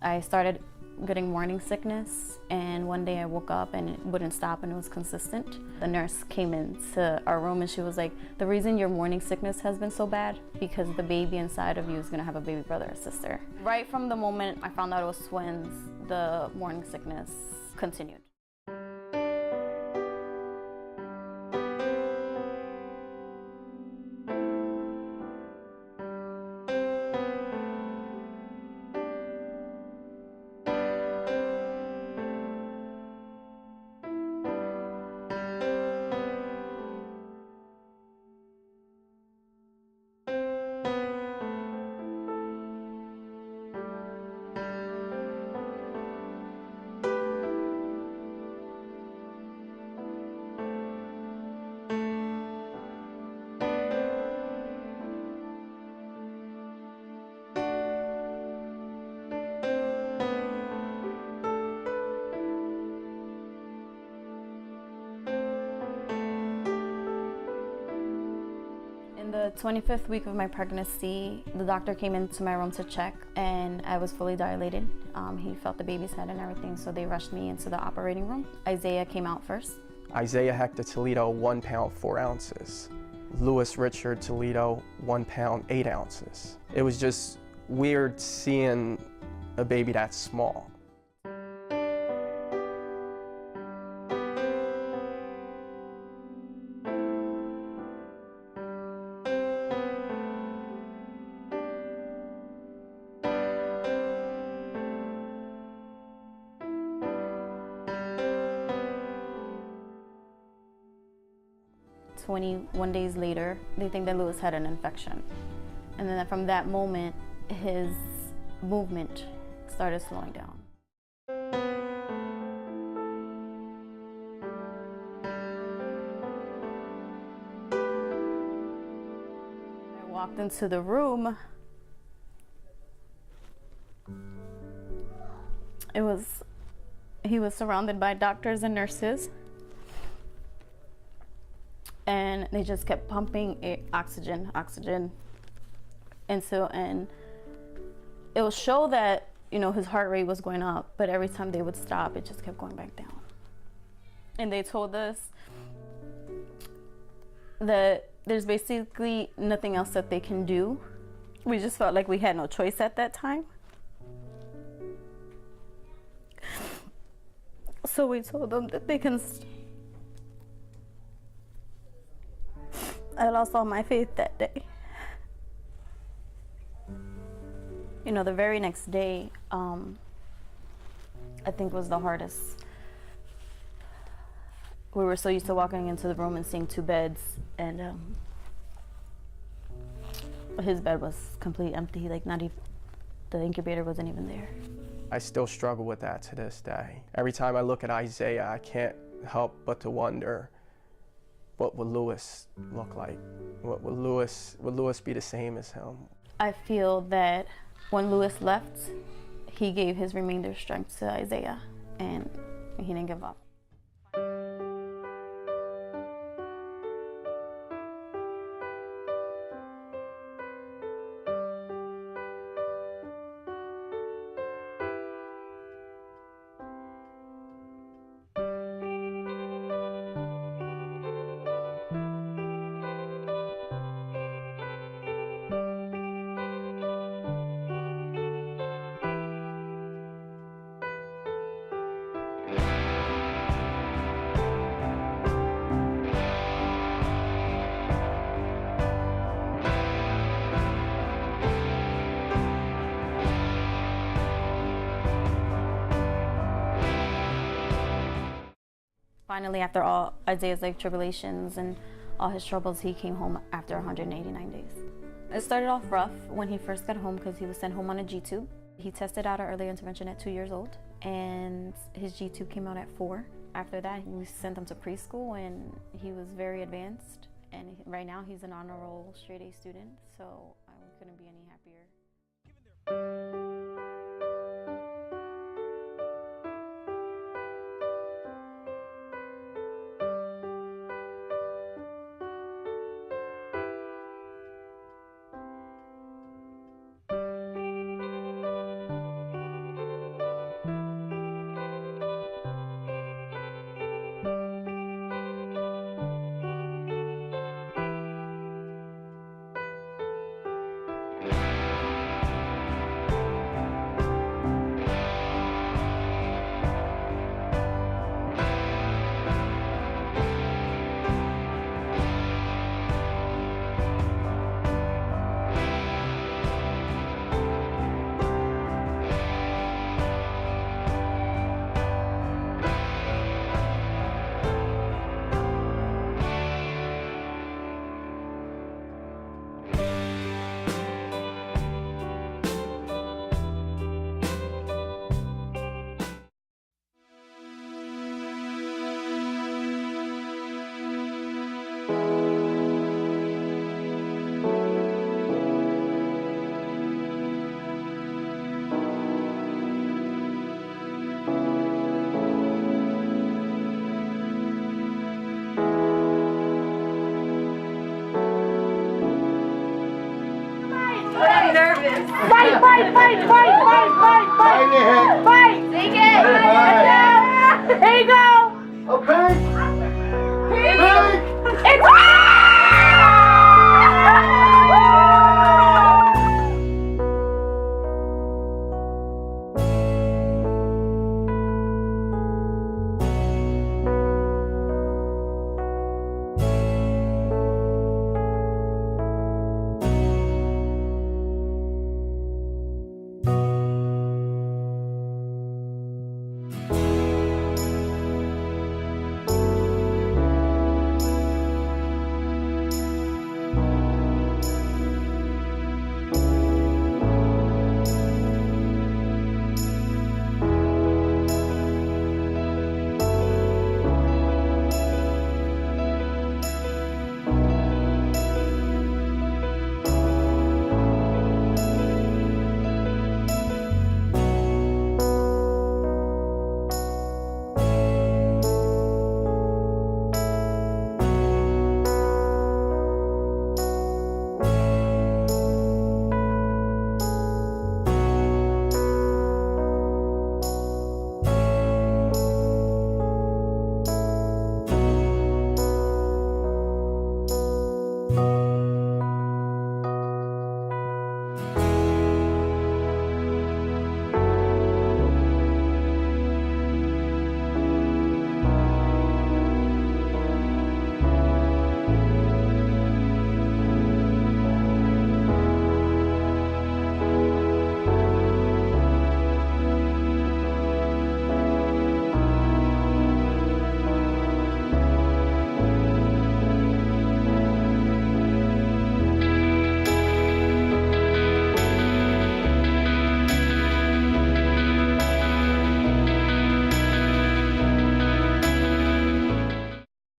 I started getting morning sickness, and one day I woke up and it wouldn't stop and it was consistent. The nurse came into our room and she was like, the reason your morning sickness has been so bad because the baby inside of you is going to have a baby brother or sister. Right from the moment I found out it was twins, the morning sickness continued. In the 25th week of my pregnancy, the doctor came into my room to check and I was fully dilated. He felt the baby's head and everything, so they rushed me into the operating room. Isaiah came out first. Isaiah Hector Toledo, 1 pound 4 ounces. Louis Richard Toledo, 1 pound 8 ounces. It was just weird seeing a baby that small. "21 days later, they think that Louis had an infection. And then from that moment, his movement started slowing down. I walked into the room. He was surrounded by doctors and nurses. And they just kept pumping oxygen. And it will show that, his heart rate was going up, but every time they would stop, it just kept going back down. And they told us that there's basically nothing else that they can do. We just felt like we had no choice at that time. So we told them that they can. I lost all my faith that day. The very next day, I think was the hardest. We were so used to walking into the room and seeing 2 beds, and his bed was completely empty, like not even, the incubator wasn't even there. I still struggle with that to this day. Every time I look at Isaiah, I can't help but to wonder, what would Louis look like? Would Louis be the same as him? I feel that when Louis left, he gave his remainder strength to Isaiah, and he didn't give up. Finally, after all Isaiah's tribulations and all his troubles, he came home after 189 days. It started off rough when he first got home because he was sent home on a G-tube. He tested out our early intervention at 2 years old, and his G-tube came out at 4. After that, we sent him to preschool, and he was very advanced. And right now, he's an honor roll straight A student, so I couldn't be any happier. Fight, fight, fight, fight, fight, fight, fight. Fight. Take it. Here you go. Okay. It's